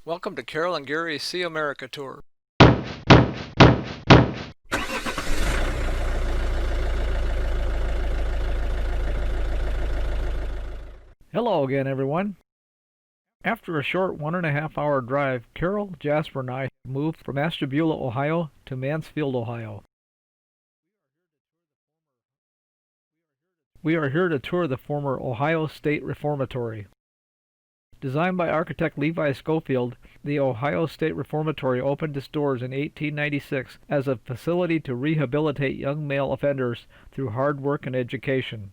Welcome to Carol and Gary's See America Tour. Hello again, everyone. After a short 1.5 hour drive, Carol, Jasper, and I moved from Ashtabula, Ohio to Mansfield, Ohio. We are here to tour the former Ohio State Reformatory. Designed by architect Levi Schofield, the Ohio State Reformatory opened its doors in 1896 as a facility to rehabilitate young male offenders through hard work and education.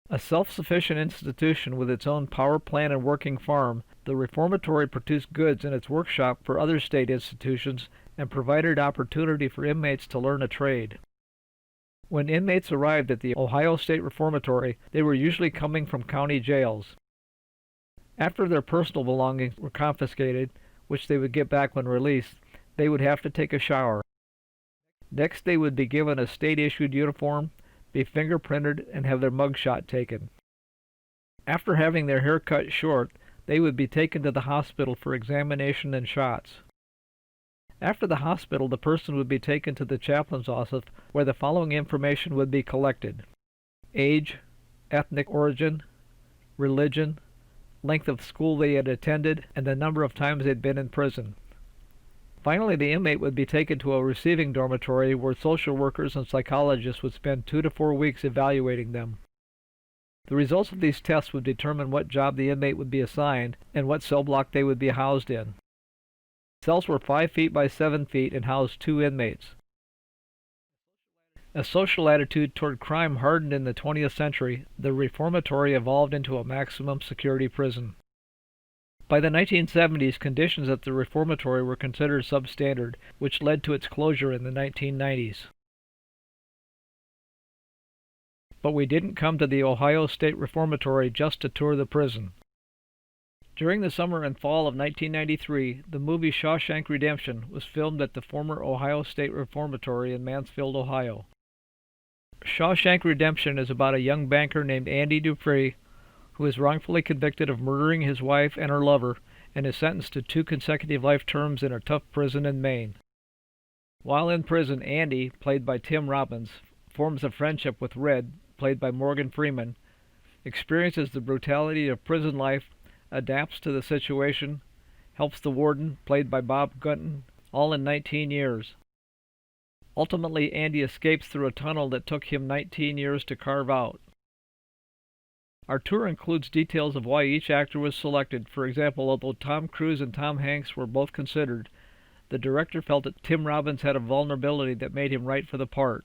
A self-sufficient institution with its own power plant and working farm, the reformatory produced goods in its workshop for other state institutions and provided opportunity for inmates to learn a trade. When inmates arrived at the Ohio State Reformatory, they were usually coming from county jails. After their personal belongings were confiscated, which they would get back when released, they would have to take a shower. Next, they would be given a state-issued uniform, be fingerprinted, and have their mugshot taken. After having their hair cut short, they would be taken to the hospital for examination and shots. After the hospital, the person would be taken to the chaplain's office where the following information would be collected: age, ethnic origin, religion, length of school they had attended, and the number of times they'd been in prison. Finally, the inmate would be taken to a receiving dormitory where social workers and psychologists would spend 2 to 4 weeks evaluating them. The results of these tests would determine what job the inmate would be assigned and what cell block they would be housed in. Cells were 5 feet by 7 feet and housed 2 inmates. As social attitude toward crime hardened in the 20th century, the reformatory evolved into a maximum security prison. By the 1970s, conditions at the reformatory were considered substandard, which led to its closure in the 1990s. But we didn't come to the Ohio State Reformatory just to tour the prison. During the summer and fall of 1993, the movie Shawshank Redemption was filmed at the former Ohio State Reformatory in Mansfield, Ohio. Shawshank Redemption is about a young banker named Andy Dupree who is wrongfully convicted of murdering his wife and her lover and is sentenced to 2 consecutive life terms in a tough prison in Maine. While in prison, Andy, played by Tim Robbins, forms a friendship with Red, played by Morgan Freeman, experiences the brutality of prison life, adapts to the situation, helps the warden, played by Bob Gunton, all in 19 years. Ultimately, Andy escapes through a tunnel that took him 19 years to carve out. Our tour includes details of why each actor was selected. For example, although Tom Cruise and Tom Hanks were both considered, the director felt that Tim Robbins had a vulnerability that made him right for the part.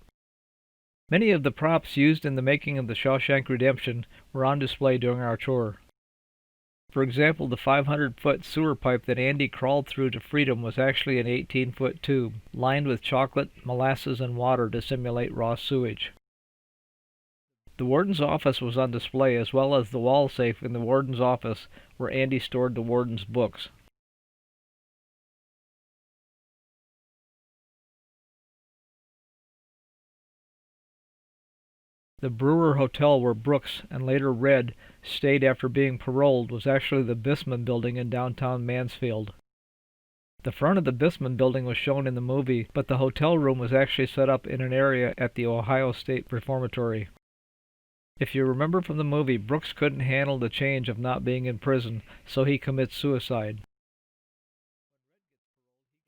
Many of the props used in the making of the Shawshank Redemption were on display during our tour. For example, the 500-foot sewer pipe that Andy crawled through to freedom was actually an 18-foot tube, lined with chocolate, molasses, and water to simulate raw sewage. The warden's office was on display, as well as the wall safe in the warden's office where Andy stored the warden's books. The Brewer Hotel where Brooks, and later Red, stayed after being paroled was actually the Bisman Building in downtown Mansfield. The front of the Bisman Building was shown in the movie, but the hotel room was actually set up in an area at the Ohio State Reformatory. If you remember from the movie, Brooks couldn't handle the change of not being in prison, so he commits suicide.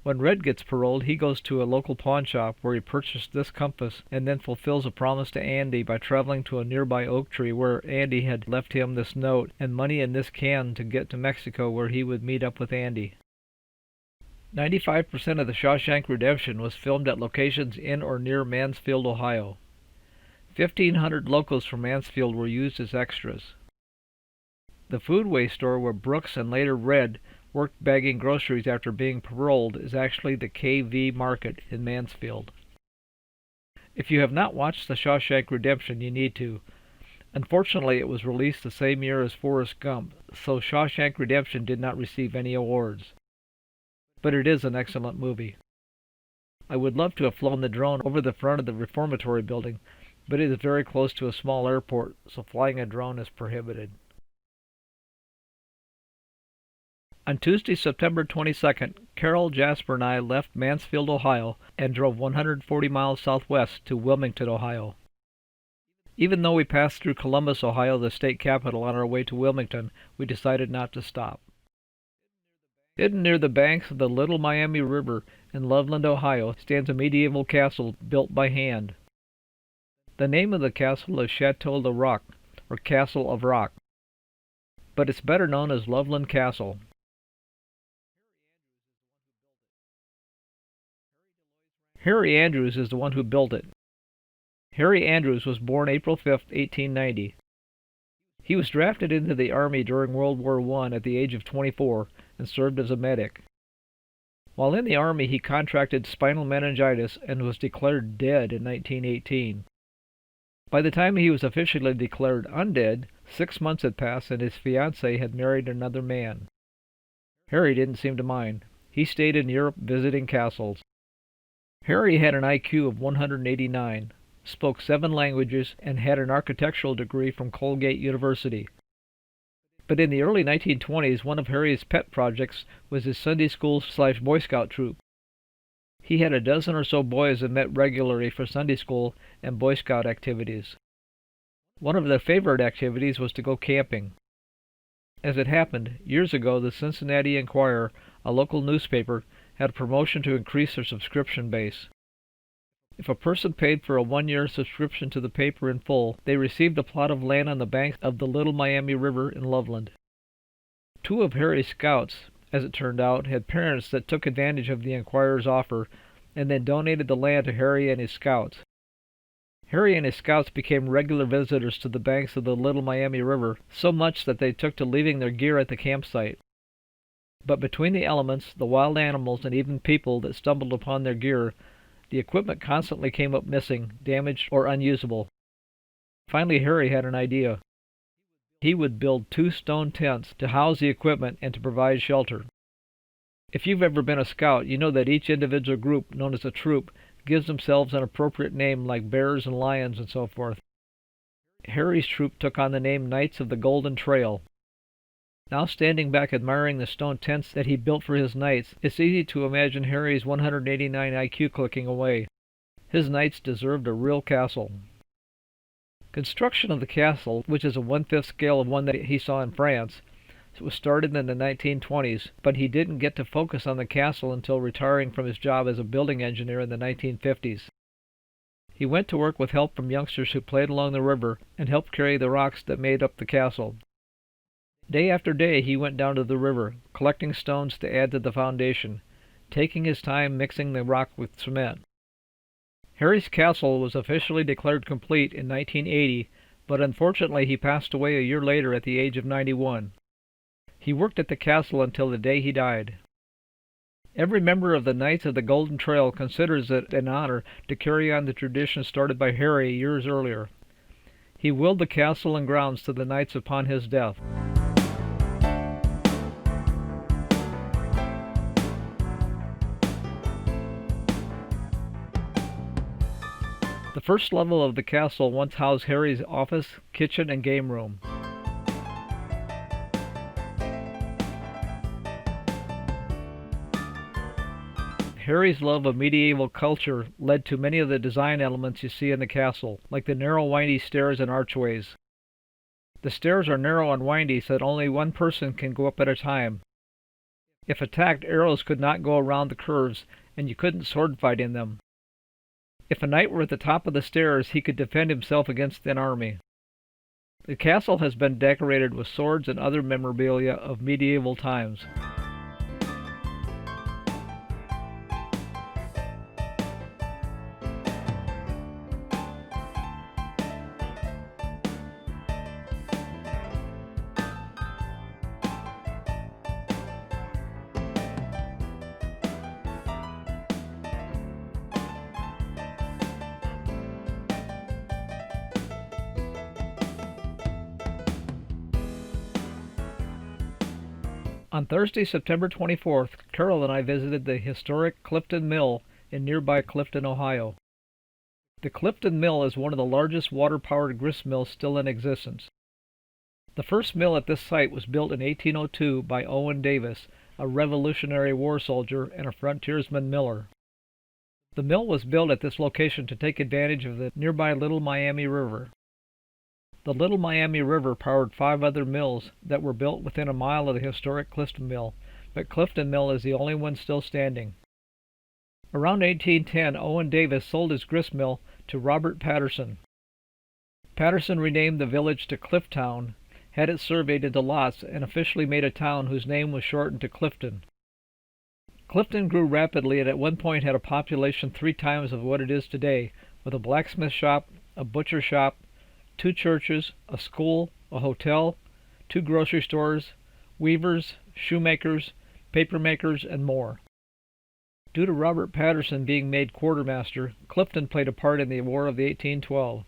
When Red gets paroled, he goes to a local pawn shop where he purchased this compass and then fulfills a promise to Andy by traveling to a nearby oak tree where Andy had left him this note and money in this can to get to Mexico where he would meet up with Andy. 95% of the Shawshank Redemption was filmed at locations in or near Mansfield, Ohio. 1,500 locals from Mansfield were used as extras. The Foodway store where Brooks and later Red worked bagging groceries after being paroled is actually the KV Market in Mansfield. If you have not watched the Shawshank Redemption, you need to. Unfortunately, it was released the same year as Forrest Gump, so Shawshank Redemption did not receive any awards. But it is an excellent movie. I would love to have flown the drone over the front of the reformatory building, but it is very close to a small airport, so flying a drone is prohibited. On Tuesday, September 22nd, Carol, Jasper, and I left Mansfield, Ohio, and drove 140 miles southwest to Wilmington, Ohio. Even though we passed through Columbus, Ohio, the state capital, on our way to Wilmington, we decided not to stop. Hidden near the banks of the Little Miami River in Loveland, Ohio, stands a medieval castle built by hand. The name of the castle is Chateau de Roc, or Castle of Rock, but it's better known as Loveland Castle. Harry Andrews is the one who built it. Harry Andrews was born April 5, 1890. He was drafted into the Army during World War I at the age of 24 and served as a medic. While in the Army, he contracted spinal meningitis and was declared dead in 1918. By the time he was officially declared undead, 6 months had passed and his fiancée had married another man. Harry didn't seem to mind. He stayed in Europe visiting castles. Harry had an IQ of 189, spoke 7 languages, and had an architectural degree from Colgate University. But in the early 1920s, one of Harry's pet projects was his Sunday school/Boy Scout troop. He had a dozen or so boys that met regularly for Sunday school and Boy Scout activities. One of their favorite activities was to go camping. As it happened, years ago the Cincinnati Enquirer, a local newspaper, had a promotion to increase their subscription base. If a person paid for a 1-year subscription to the paper in full, they received a plot of land on the banks of the Little Miami River in Loveland. 2 of Harry's scouts, as it turned out, had parents that took advantage of the Enquirer's offer and then donated the land to Harry and his scouts. Harry and his scouts became regular visitors to the banks of the Little Miami River, so much that they took to leaving their gear at the campsite. But between the elements, the wild animals, and even people that stumbled upon their gear, the equipment constantly came up missing, damaged, or unusable. Finally, Harry had an idea. He would build 2 stone tents to house the equipment and to provide shelter. If you've ever been a scout, you know that each individual group, known as a troop, gives themselves an appropriate name like bears and lions and so forth. Harry's troop took on the name Knights of the Golden Trail. Now standing back admiring the stone tents that he built for his knights, it's easy to imagine Harry's 189 IQ clicking away. His knights deserved a real castle. Construction of the castle, which is a 1/5 scale of one that he saw in France, was started in the 1920s, but he didn't get to focus on the castle until retiring from his job as a building engineer in the 1950s. He went to work with help from youngsters who played along the river and helped carry the rocks that made up the castle. Day after day he went down to the river, collecting stones to add to the foundation, taking his time mixing the rock with cement. Harry's castle was officially declared complete in 1980, but unfortunately he passed away a year later at the age of 91. He worked at the castle until the day he died. Every member of the Knights of the Golden Trail considers it an honor to carry on the tradition started by Harry years earlier. He willed the castle and grounds to the Knights upon his death. The first level of the castle once housed Harry's office, kitchen, and game room. Harry's love of medieval culture led to many of the design elements you see in the castle, like the narrow, windy stairs and archways. The stairs are narrow and windy so that only one person can go up at a time. If attacked, arrows could not go around the curves, and you couldn't sword fight in them. If a knight were at the top of the stairs, he could defend himself against an army. The castle has been decorated with swords and other memorabilia of medieval times. On Thursday, September 24th, Carol and I visited the historic Clifton Mill in nearby Clifton, Ohio. The Clifton Mill is one of the largest water-powered grist mills still in existence. The first mill at this site was built in 1802 by Owen Davis, a Revolutionary War soldier and a frontiersman miller. The mill was built at this location to take advantage of the nearby Little Miami River. The Little Miami River powered 5 other mills that were built within a mile of the historic Clifton Mill, but Clifton Mill is the only one still standing. Around 1810, Owen Davis sold his grist mill to Robert Patterson. Patterson renamed the village to Clifftown, had it surveyed into lots, and officially made a town whose name was shortened to Clifton. Clifton grew rapidly and at one point had a population 3 times of what it is today, with a blacksmith shop, a butcher shop, 2 churches, a school, a hotel, 2 grocery stores, weavers, shoemakers, papermakers, and more. Due to Robert Patterson being made quartermaster, Clifton played a part in the War of the 1812.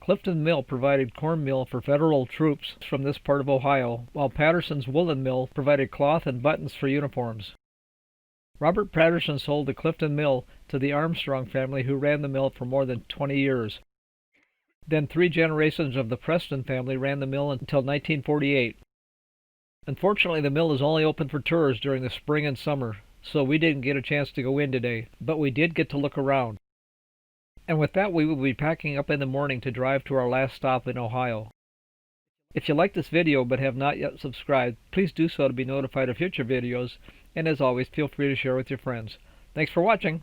Clifton Mill provided corn meal for Federal troops from this part of Ohio, while Patterson's woolen mill provided cloth and buttons for uniforms. Robert Patterson sold the Clifton Mill to the Armstrong family, who ran the mill for more than 20 years. Then 3 generations of the Preston family ran the mill until 1948. Unfortunately, the mill is only open for tours during the spring and summer, so we didn't get a chance to go in today, but we did get to look around. And with that, we will be packing up in the morning to drive to our last stop in Ohio. If you like this video but have not yet subscribed, please do so to be notified of future videos, and as always, feel free to share with your friends. Thanks for watching!